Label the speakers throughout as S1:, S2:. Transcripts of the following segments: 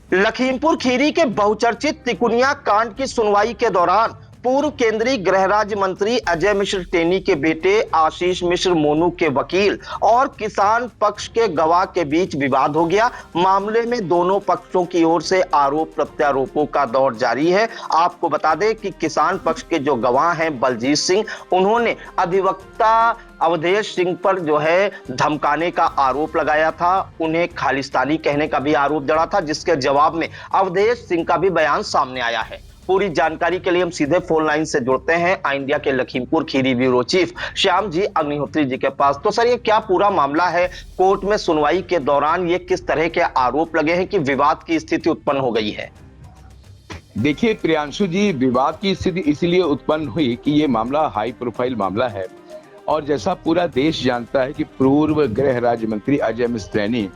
S1: लखीमपुर खीरी के बहुचर्चित तिकुनिया कांड की सुनवाई के दौरान पूर्व केंद्रीय गृह राज्य मंत्री अजय मिश्र टेनी के बेटे आशीष मिश्र मोनू के वकील और किसान पक्ष के गवाह के बीच विवाद हो गया। मामले में दोनों पक्षों की ओर से आरोप प्रत्यारोपों का दौर जारी है। आपको बता दें कि किसान पक्ष के जो गवाह हैं बलजीत सिंह, उन्होंने अधिवक्ता अवधेश सिंह पर जो है धमकाने का आरोप लगाया था, उन्हें खालिस्तानी कहने का भी आरोप जड़ा था, जिसके जवाब में अवधेश सिंह का भी बयान सामने आया है। पूरी जानकारी के लिए हम सीधे फोन लाइन से जुड़ते हैं इंडिया के लखीमपुर खीरी ब्यूरो चीफ श्याम जी अग्निहोत्री जी के पास। तो सर, ये क्या पूरा मामला है? कोर्ट में सुनवाई के दौरान ये किस तरह के आरोप लगे हैं कि विवाद की स्थिति उत्पन्न हो गई है?
S2: देखिए प्रियांशु जी, विवाद की स्थिति इसलिए उत्पन्न हुई कि ये मामला हाई प्रोफाइल मामला है और जैसा पूरा देश जानता है कि पूर्व गृह राज्य मंत्री अजय मिश्र टेनी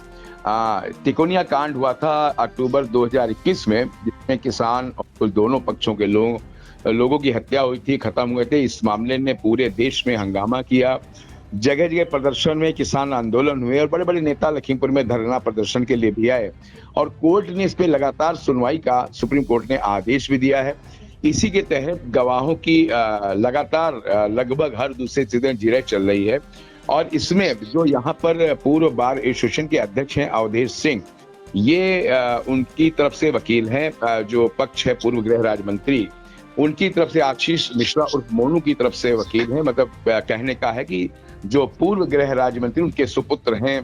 S2: तिकोनिया कांड हुआ था अक्टूबर 2021 में, जिसमें किसान और कुल दोनों पक्षों के लोगों की हत्या हुई थी, खत्म हुए थे। इस मामले ने पूरे देश में हंगामा किया, जगह जगह प्रदर्शन में किसान आंदोलन हुए और बड़े बड़े नेता लखीमपुर में धरना प्रदर्शन के लिए भी आए और कोर्ट ने इस पे लगातार सुनवाई का सुप्रीम कोर्ट ने आदेश भी दिया है। इसी के तहत गवाहों की लगातार लगभग हर दूसरे दिन जिरह चल रही है और इसमें जो यहाँ पर पूर्व बार एसोसिएशन के अध्यक्ष हैं अवधेश सिंह, ये उनकी तरफ से वकील हैं। जो पक्ष है पूर्व गृह राज्य मंत्री, उनकी तरफ से आशीष मिश्रा और मोनू की तरफ से वकील हैं। मतलब कहने का है कि जो पूर्व गृह राज्य मंत्री उनके सुपुत्र हैं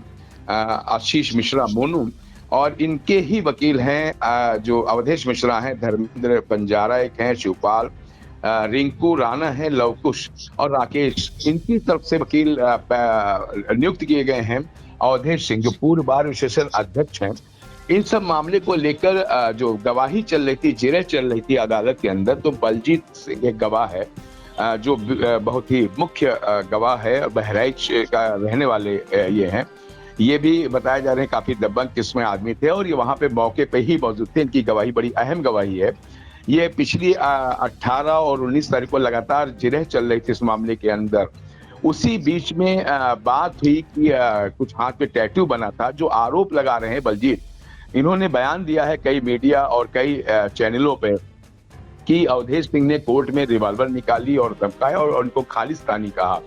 S2: आशीष मिश्रा मोनू, और इनके ही वकील हैं जो अवधेश मिश्रा हैं, धर्मेंद्र बंजारा एक हैं, शिवपाल, रिंकू राणा है, लवकुश और राकेश, इनकी तरफ से वकील नियुक्त किए गए हैं। अवधेश सिंह जो पूर्व बार एसोसिएशन अध्यक्ष हैं, इन सब मामले को लेकर जो गवाही चल रही थी, जिरह चल रही थी अदालत के अंदर, तो बलजीत सिंह एक गवाह है जो बहुत ही मुख्य गवाह है, बहराइच का रहने वाले ये हैं। ये भी बताया जा रहे हैं काफी दबंग किस्म आदमी थे और ये वहां पे मौके पे ही मौजूद थे। इनकी गवाही बड़ी अहम गवाही है। ये पिछली 18 और 19 तारीख को लगातार जिरह चल रही थी इस मामले के अंदर। उसी बीच में बात हुई कि कुछ हाथ पे टैटू बना था। जो आरोप लगा रहे हैं बलजीत, इन्होंने बयान दिया है कई मीडिया और कई चैनलों पे कि अवधेश सिंह ने कोर्ट में रिवॉल्वर निकाली और धमकाया और उनको खालिस्तानी कहा।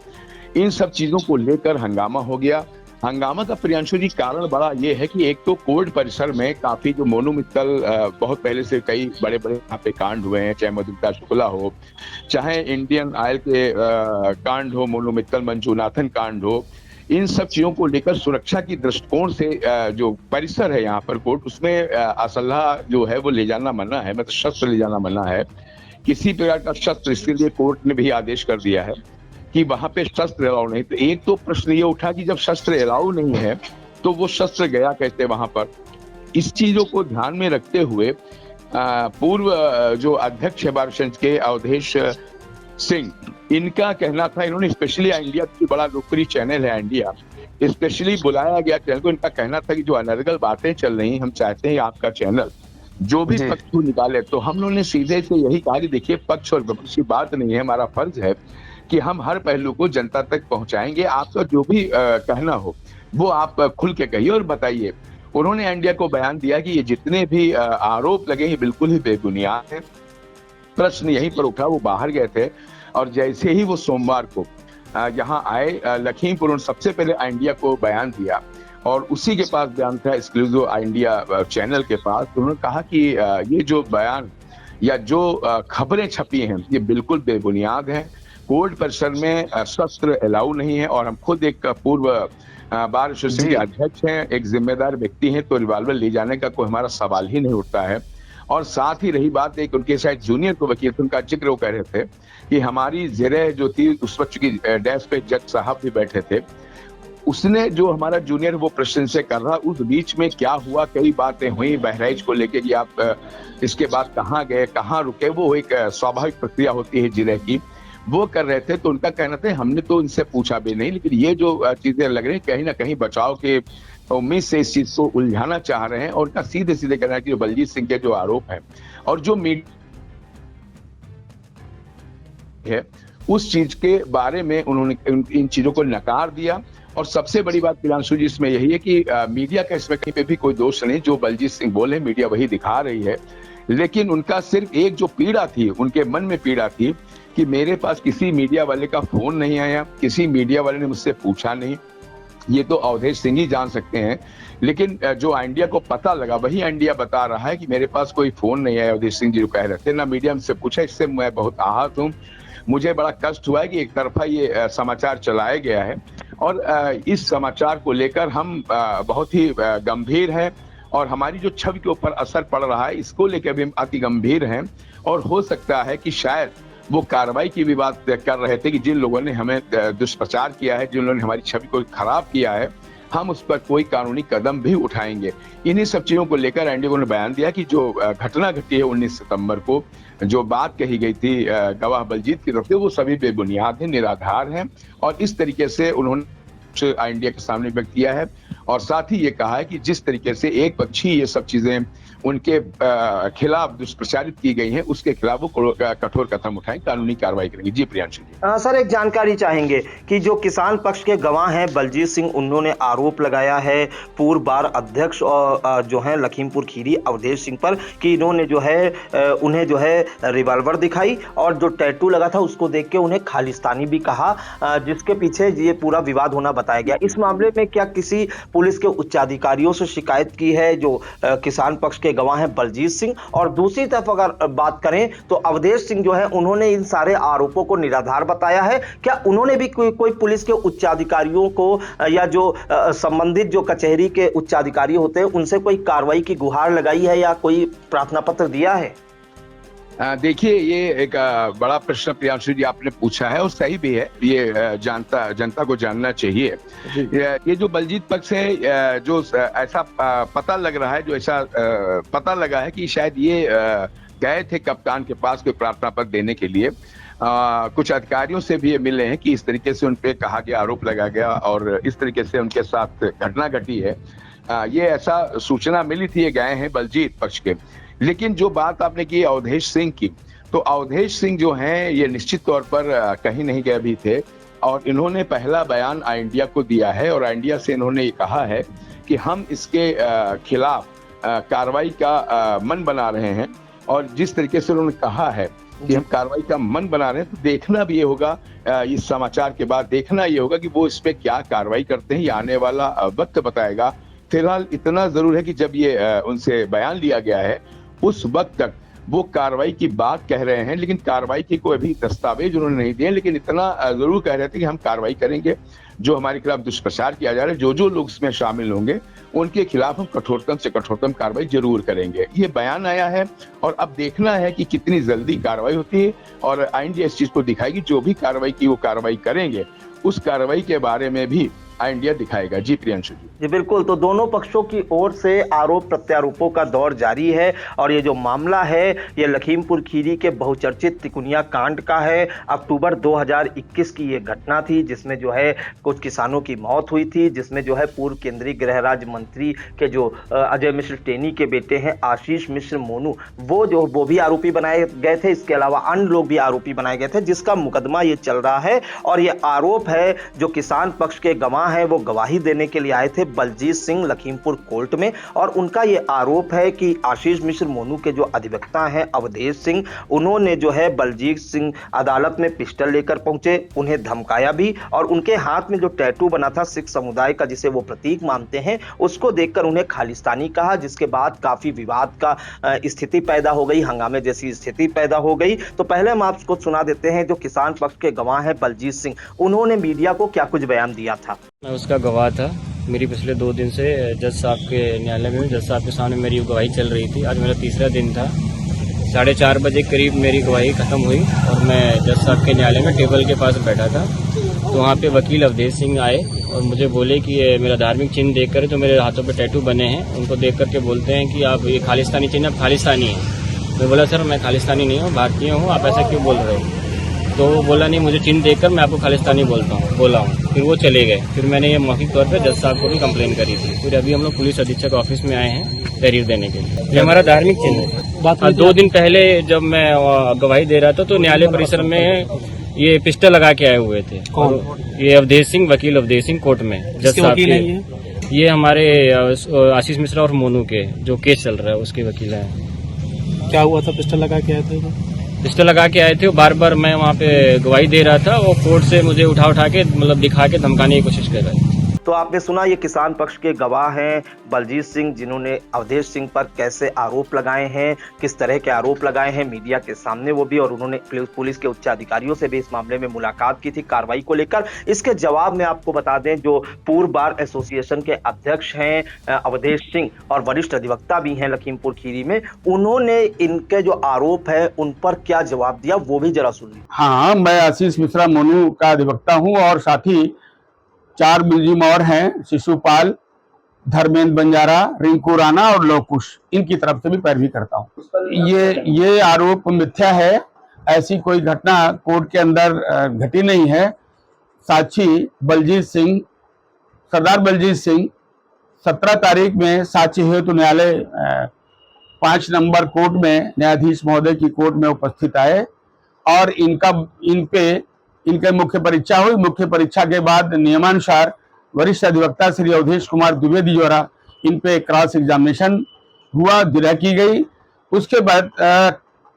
S2: इन सब चीजों को लेकर हंगामा हो गया। हंगामा का प्रियांशु जी कारण बड़ा ये है कि एक तो कोर्ट परिसर में काफी जो मोनू मित्तल बहुत पहले से कई बड़े बड़े यहाँ पे कांड हुए हैं, चाहे मधुमिता शुक्ला हो, चाहे इंडियन ऑयल के कांड हो, मोनू मित्तल मंजूनाथन कांड हो, इन सब चीजों को लेकर सुरक्षा की दृष्टिकोण से जो परिसर है यहाँ पर कोर्ट, उसमें असलहा जो है वो ले जाना मना है, मतलब शस्त्र ले जाना मना है। किसी प्रकार का शस्त्र, इसके लिए कोर्ट ने भी आदेश कर दिया है कि वहां पे शस्त्र अलाउ नहीं। तो एक तो प्रश्न ये उठा कि जब शस्त्र अलाउ नहीं है तो वो शस्त्र गया कैसे वहां पर? इस चीजों को ध्यान में रखते हुए पूर्व जो अध्यक्ष है बार एसोसिएशन के अवधेश सिंह, इनका कहना था, इन्होंने स्पेशली इंडिया की बड़ा लोकप्रिय चैनल है इंडिया, स्पेशली बुलाया गया चैनल को। इनका कहना था कि जो अनर्गल बातें चल रही, हम चाहते हैं आपका चैनल जो भी पक्ष को निकाले। तो हम लोगों ने सीधे से यही कहा कि देखिए, पक्ष और विपक्ष की बात नहीं है, हमारा फर्ज है कि हम हर पहलू को जनता तक पहुंचाएंगे। आपका जो भी कहना हो वो आप खुल के कहिए और बताइए। उन्होंने इंडिया को बयान दिया कि ये जितने भी आरोप लगे हैं बिल्कुल ही बेबुनियाद है। प्रश्न यहीं पर उठा, वो बाहर गए थे और जैसे ही वो सोमवार को यहाँ आए लखीमपुर, उन्होंने सबसे पहले इंडिया को बयान दिया और उसी के पास बयान था एक्सक्लूसिव इंडिया चैनल के पास। तो उन्होंने कहा कि ये जो बयान या जो खबरें छपी हैं ये बिल्कुल बेबुनियाद हैं। कोर्ट परिसर में शस्त्र अलाउ नहीं है और हम खुद एक पूर्व बार एसोसिएशन के अध्यक्ष हैं, एक जिम्मेदार व्यक्ति हैं, तो रिवॉल्वर ले जाने का कोई हमारा सवाल ही नहीं उठता है। और साथ ही रही बात, एक उनके साथ जूनियर को वकील उनका जिक्र वो कह रहे थे कि हमारी जिरह जो थी उस वक्त की डेस्क पे जज साहब भी बैठे थे, उसने जो हमारा जूनियर वो प्रश्न से कर रहा, उस बीच में क्या हुआ, कई बातें हुई बहराइच को लेके कि आप इसके बाद कहाँ गए, कहाँ रुके, वो एक स्वाभाविक प्रक्रिया होती है जिरह की, वो कर रहे थे। तो उनका कहना था हमने तो इनसे पूछा भी नहीं, लेकिन ये जो चीजें लग रही कहीं ना कहीं बचाव के उम्मीद से इस चीज को उलझाना चाह रहे हैं। और उनका सीधे सीधे कहना है कि बलजीत सिंह के जो आरोप है और जो मीडिया है उस चीज के बारे में उन्होंने इन चीजों को नकार दिया और सबसे बड़ी बात प्रियांशु जी इसमें यही है कि मीडिया का इसमें कहीं पे भी कोई दोष नहीं, जो बलजीत सिंह बोले मीडिया वही दिखा रही है, लेकिन उनका सिर्फ एक जो पीड़ा थी, उनके मन में पीड़ा थी कि मेरे पास किसी मीडिया वाले का फोन नहीं आया, किसी मीडिया वाले ने मुझसे पूछा नहीं। ये तो अवधेश सिंह ही जान सकते हैं, लेकिन जो इंडिया को पता लगा वही इंडिया बता रहा है कि मेरे पास कोई फोन नहीं आया, अवधेश सिंह जी जो कह रहे थे ना, मीडिया से पूछा। इससे मैं बहुत आहत हूँ, मुझे बड़ा कष्ट हुआ है कि एक तरफा ये समाचार चलाया गया है और इस समाचार को लेकर हम बहुत ही गंभीर हैं और हमारी जो छवि के ऊपर असर पड़ रहा है इसको लेकर भी हम अति गंभीर हैं। और हो सकता है कि शायद वो कार्रवाई की भी बात कर रहे थे कि जिन लोगों ने हमें दुष्प्रचार किया है, जिन लोगों ने हमारी छवि को खराब किया है, हम उस पर कोई कानूनी कदम भी उठाएंगे। इन्हीं सब चीजों को लेकर एनडीए ने बयान दिया कि जो घटना घटी है 19 सितंबर को, जो बात कही गई थी गवाह बलजीत की तरफ से, वो सभी बेबुनियाद हैं, निराधार हैं और इस तरीके से उन्होंने इंडिया के सामने व्यक्त किया है। और साथ ही ये कहा है कि जिस तरीके से एक पक्षी ये सब चीजें उनके खिलाफ दुष्प्रचारित की गई हैं, उसके खिलाफ वो कठोर कदम उठाएं, कानूनी कार्रवाई करेंगे। जी प्रियांशु जी।
S1: सर, एक जानकारी चाहेंगे कि जो किसान पक्ष के गवाह हैं बलजीत सिंह, उन्होंने आरोप लगाया है पूर्व बार अध्यक्ष और जो है लखीमपुर खीरी अवधेश सिंह पर कि इन्होंने जो है उन्हें जो है रिवॉल्वर दिखाई और जो टैटू लगा था उसको देख के उन्हें खालिस्तानी भी कहा, जिसके पीछे ये पूरा विवाद होना बताया गया। इस मामले में क्या किसी पुलिस के उच्चाधिकारियों से शिकायत की है जो किसान पक्ष के गवाह हैं बलजीत सिंह? और दूसरी तरफ अगर बात करें तो अवधेश सिंह जो है उन्होंने इन सारे आरोपों को निराधार बताया है। क्या उन्होंने भी कोई पुलिस के उच्चाधिकारियों को या जो संबंधित जो कचहरी के उच्चाधिकारी होते हैं उनसे कोई कार्रवाई की गुहार लगाई है या कोई प्रार्थना पत्र दिया है?
S2: देखिए, ये एक बड़ा प्रश्न प्रियांशु जी आपने पूछा है और सही भी है, ये जनता को जानना चाहिए। ये जो बलजीत पक्ष है, जो ऐसा पता लग रहा है, जो ऐसा पता लगा है कि शायद ये गए थे कप्तान के पास कोई प्रार्थना पत्र देने के लिए। कुछ अधिकारियों से भी ये मिले हैं कि इस तरीके से उन पे कहा गया, आरोप लगाया गया और इस तरीके से उनके साथ घटना घटी है। ये ऐसा सूचना मिली थी, ये गए हैं बलजीत पक्ष के। लेकिन जो बात आपने की अवधेश सिंह की, तो अवधेश सिंह जो हैं ये निश्चित तौर पर कहीं नहीं गए भी थे और इन्होंने पहला बयान इंडिया को दिया है और इंडिया से इन्होंने ये कहा है कि हम इसके खिलाफ कार्रवाई का मन बना रहे हैं। और जिस तरीके से उन्होंने कहा है कि हम कार्रवाई का मन बना रहे हैं, तो देखना भी ये होगा, इस समाचार के बाद देखना ये होगा कि वो इस पे क्या कार्रवाई करते हैं, ये आने वाला वक्त बताएगा। फिलहाल इतना जरूर है कि जब ये उनसे बयान लिया गया है उस वक्त तक वो कार्रवाई की बात कह रहे हैं, लेकिन कार्रवाई की कोई अभी दस्तावेज उन्होंने नहीं दिए, लेकिन इतना जरूर कह रहे थे कि हम कार्रवाई करेंगे। जो हमारे खिलाफ दुष्प्रचार किया जा रहा है, जो लोग इसमें शामिल होंगे उनके खिलाफ हम कठोरतम से कठोरतम कार्रवाई जरूर करेंगे। ये बयान आया है और अब देखना है कि कितनी जल्दी कार्रवाई होती है और इंडिया इस चीज को दिखाएगी। जो भी कार्रवाई की वो कार्रवाई करेंगे, उस कार्रवाई के बारे में भी इंडिया दिखाएगा। जी प्रियांशु जी।
S1: बिल्कुल, तो दोनों पक्षों की ओर से आरोप प्रत्यारोपों का दौर जारी है और ये जो मामला है ये लखीमपुर खीरी के बहुचर्चित तिकुनिया कांड का है। अक्टूबर 2021 की ये घटना थी जिसमें जो है कुछ किसानों की मौत हुई थी, जिसमें जो है पूर्व केंद्रीय गृह राज्य मंत्री के जो अजय मिश्र टेनी के बेटे हैं आशीष मिश्र मोनू, वो भी आरोपी बनाए गए थे। इसके अलावा अन्य लोग भी आरोपी बनाए गए थे, जिसका मुकदमा ये चल रहा है। और ये आरोप है जो किसान पक्ष के गवाह है वो गवाही देने के लिए आए थे बलजीत सिंह लखीमपुर कोर्ट में और उनका ये आरोप है कि आशीष मिश्र मोनू के जो अधिवक्ता हैं अवधेश सिंह, उन्होंने जो है बलजीत सिंह अदालत में पिस्टल लेकर पहुंचे, उन्हें धमकाया भी और उनके हाथ में जो टैटू बना था सिख समुदाय का जिसे वो प्रतीक मानते हैं, उसको देखकर उन्हें खालिस्तानी कहा, जिसके बाद काफी विवाद का स्थिति पैदा हो गई, हंगामे जैसी स्थिति पैदा हो गई। तो पहले हम आपको सुना देते हैं जो किसान पक्ष के गवाह हैं बलजीत सिंह, उन्होंने मीडिया को क्या कुछ बयान दिया था।
S3: मैं उसका गवाह था। मेरी पिछले 2 दिन से जज साहब के न्यायालय में जज साहब के सामने मेरी गवाही चल रही थी। आज मेरा तीसरा दिन था। 4:30 बजे करीब मेरी गवाही खत्म हुई और मैं जज साहब के न्यायालय में टेबल के पास बैठा था। तो वहाँ पे वकील अवधेश सिंह आए और मुझे बोले कि ये मेरा धार्मिक चिन्ह देखकर जो मेरे हाथों पे टैटू बने हैं उनको देख करके बोलते हैं कि आप ये खालिस्तानी चिन्ह, आप खालिस्तानी हैं। मैं बोला सर मैं खालिस्तानी नहीं हूँ, भारतीय हूँ, आप ऐसा क्यों बोल रहे हो? तो वो बोला नहीं, मुझे चिन्ह देखकर मैं आपको खालिस्तानी बोला हूँ। फिर वो चले गए। फिर मैंने ये मौखिक तौर पे जज साहब को भी कंप्लेन करी थी। फिर अभी हम लोग पुलिस अधीक्षक ऑफिस में आए हैं तहरीर देने के लिए। ये हमारा धार्मिक चिन्ह है। 2 दिन पहले जब मैं गवाही दे रहा था तो न्यायालय परिसर में ये पिस्टल लगा के आए हुए थे।
S4: कौन?
S3: ये अवधेश सिंह, वकील अवधेश सिंह, कोर्ट में जज
S4: किसके
S3: साहब
S4: वकील हैं
S3: के। ये हमारे आशीष मिश्रा और मोनू के जो केस चल रहा है उसके वकील हैं।
S4: क्या हुआ था? पिस्टल लगा के आए थे वो?
S3: पिस्टल लगा के आए थे। बार बार मैं वहाँ पे गवाही दे रहा था, वो कोर्ट से मुझे उठा के मतलब दिखा के धमकाने की कोशिश कर रहे थे।
S1: तो आपने सुना, ये किसान पक्ष के गवाह हैं बलजीत सिंह, जिन्होंने अवधेश सिंह पर कैसे आरोप लगाए हैं, किस तरह के आरोप लगाए हैं मीडिया के सामने वो भी, और उन्होंने पुलिस के उच्च अधिकारियों से भी इस मामले में मुलाकात की थी कार्रवाई को लेकर। इसके जवाब में आपको बता दें, जो पूर्व बार एसोसिएशन के अध्यक्ष हैं अवधेश सिंह और वरिष्ठ अधिवक्ता भी हैं लखीमपुर खीरी में, उन्होंने इनके जो आरोप है उन पर क्या जवाब दिया वो भी जरा सुनिए।
S5: हाँ, मैं आशीष मिश्रा मोनू का अधिवक्ता हूँ और साथ ही 4 मुलजिम और हैं, शिशुपाल, धर्मेंद्र बंजारा, रिंकू राणा और लवकुश, इनकी तरफ से भी पैरवी करता हूँ। ये आरोप मिथ्या है, ऐसी कोई घटना कोर्ट के अंदर घटी नहीं है। साक्षी बलजीत सिंह, सरदार बलजीत सिंह 17 तारीख में साक्षी हेतु न्यायालय 5 नंबर कोर्ट में न्यायाधीश महोदय की कोर्ट में उपस्थित आए और इनके मुख्य परीक्षा हुई। मुख्य परीक्षा के बाद नियमानुसार वरिष्ठ अधिवक्ता श्री अवधेश कुमार द्विवेदी द्वारा इन पे क्रॉस एग्जामिनेशन हुआ, जिरह की गई। उसके बाद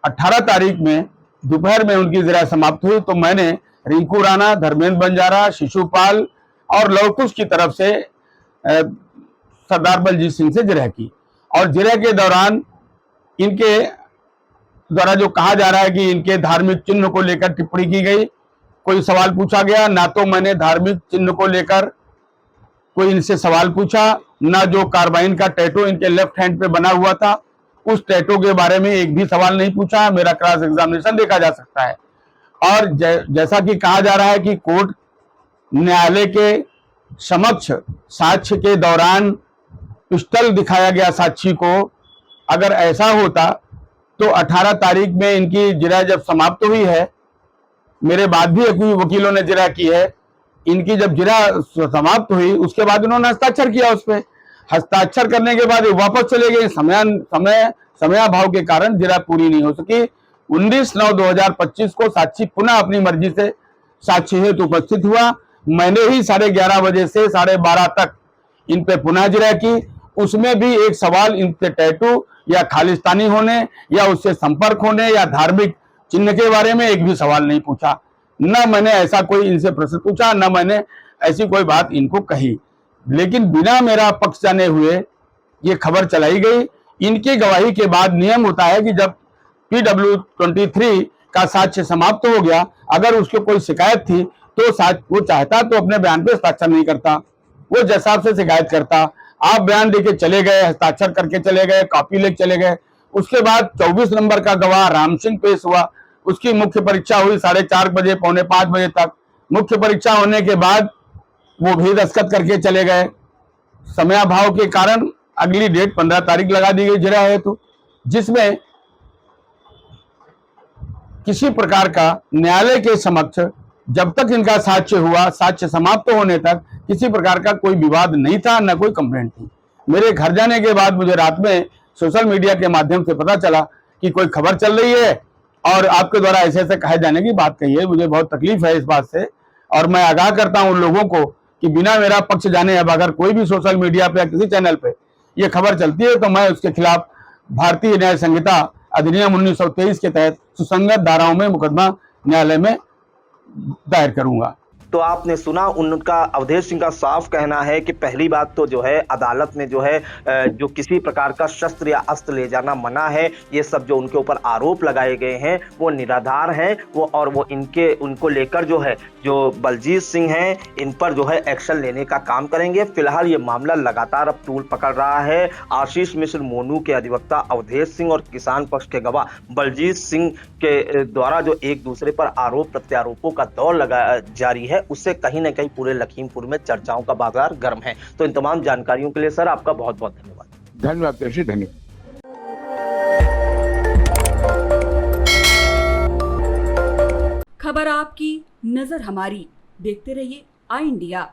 S5: 18 तारीख में दोपहर में उनकी जिरह समाप्त हुई, तो मैंने रिंकू राणा, धर्मेंद्र बंजारा, शिशुपाल और लवकुश की तरफ से सरदार बलजीत सिंह से जिरह की। और जिरह के दौरान इनके द्वारा जो कहा जा रहा है कि इनके धार्मिक चिन्ह को लेकर टिप्पणी की गई, कोई सवाल पूछा गया ना, तो मैंने धार्मिक चिन्ह को लेकर कोई इनसे सवाल पूछा, ना जो कार्बाइन का टैटू इनके लेफ्ट हैंड पे बना हुआ था उस टैटू के बारे में एक भी सवाल नहीं पूछा। मेरा क्रॉस एग्जामिनेशन देखा जा सकता है। और जैसा कि कहा जा रहा है कि कोर्ट न्यायालय के समक्ष साक्ष्य के दौरान पिस्टल दिखाया गया साक्षी को, अगर ऐसा होता तो 18 तारीख में इनकी जिरह जब समाप्त हुई है, मेरे बाद भी वकीलों ने जिरह की है, इनकी जब जिरह समाप्त हुई उसके बाद उन्होंने हस्ताक्षर किया उस पर। हस्ताक्षर करने के बाद वापस चले गए। समयाभाव के कारण जिरह पूरी नहीं हो सकी। 19/9/2025 को साक्षी पुनः अपनी मर्जी से साक्षी हेतु उपस्थित हुआ। मैंने ही 11:30 बजे से 12:30 तक इन पे पुनः जिरह की। उसमें भी एक सवाल इनके टैटू या खालिस्तानी होने या उससे संपर्क होने या धार्मिक चिन्ह के बारे में एक भी सवाल नहीं पूछा। न मैंने ऐसा कोई इनसे प्रश्न पूछा, न मैंने ऐसी कोई बात इनको कही। लेकिन बिना मेरा पक्ष जाने हुए ये खबर चलाई गई। इनकी गवाही के बाद नियम होता है कि जब PW23 का साक्ष्य समाप्त हो गया, अगर उसको कोई शिकायत थी तो वो चाहता तो अपने बयान पे हस्ताक्षर नहीं करता, वो जज साहब से शिकायत करता। आप बयान देके चले गए, हस्ताक्षर करके चले गए, कॉपी लेके चले गए। उसके बाद 24 नंबर का गवाह राम सिंह पेश हुआ। उसकी मुख्य परीक्षा हुई 4:30 बजे, 4:45 बजे तक। मुख्य परीक्षा होने के बाद वो भी दस्तखत करके चले गए। समयाभाव के कारण अगली डेट 15 तारीख लगा दी गई जिरह हेतु, जिसमें किसी प्रकार का न्यायालय के समक्ष जब तक इनका साक्ष्य हुआ, साक्ष्य समाप्त होने तक किसी प्रकार का कोई विवाद नहीं था, न कोई कंप्लेंट थी। मेरे घर जाने के बाद मुझे रात में सोशल मीडिया के माध्यम से पता चला कि कोई खबर चल रही है और आपके द्वारा ऐसे ऐसे कहे जाने की बात कही है। मुझे बहुत तकलीफ है इस बात से और मैं आगाह करता हूं उन लोगों को कि बिना मेरा पक्ष जाने अब अगर कोई भी सोशल मीडिया पे या किसी चैनल पे ये खबर चलती है तो मैं उसके खिलाफ भारतीय न्याय संहिता अधिनियम 1923 के तहत सुसंगत धाराओं में मुकदमा न्यायालय में दायर करूंगा।
S1: तो आपने सुना, उनका अवधेश सिंह का साफ कहना है कि पहली बात तो जो है अदालत में जो है जो किसी प्रकार का शस्त्र या अस्त्र ले जाना मना है। ये सब जो उनके ऊपर आरोप लगाए गए हैं वो निराधार हैं। वो उनको लेकर जो है जो बलजीत सिंह हैं इन पर जो है एक्शन लेने का काम करेंगे। फिलहाल ये मामला लगातार अब तूल पकड़ रहा है। आशीष मिश्र मोनू के अधिवक्ता अवधेश सिंह और किसान पक्ष के गवाह बलजीत सिंह के द्वारा जो एक दूसरे पर आरोप प्रत्यारोपों का दौर जारी है, उससे कहीं ना कहीं पूरे लखीमपुर में चर्चाओं का बाजार गर्म है। तो इन तमाम जानकारियों के लिए सर आपका बहुत बहुत धन्यवाद।
S2: धन्यवाद, धन्यवाद।
S6: खबर आपकी, नजर हमारी। देखते रहिए आई इंडिया।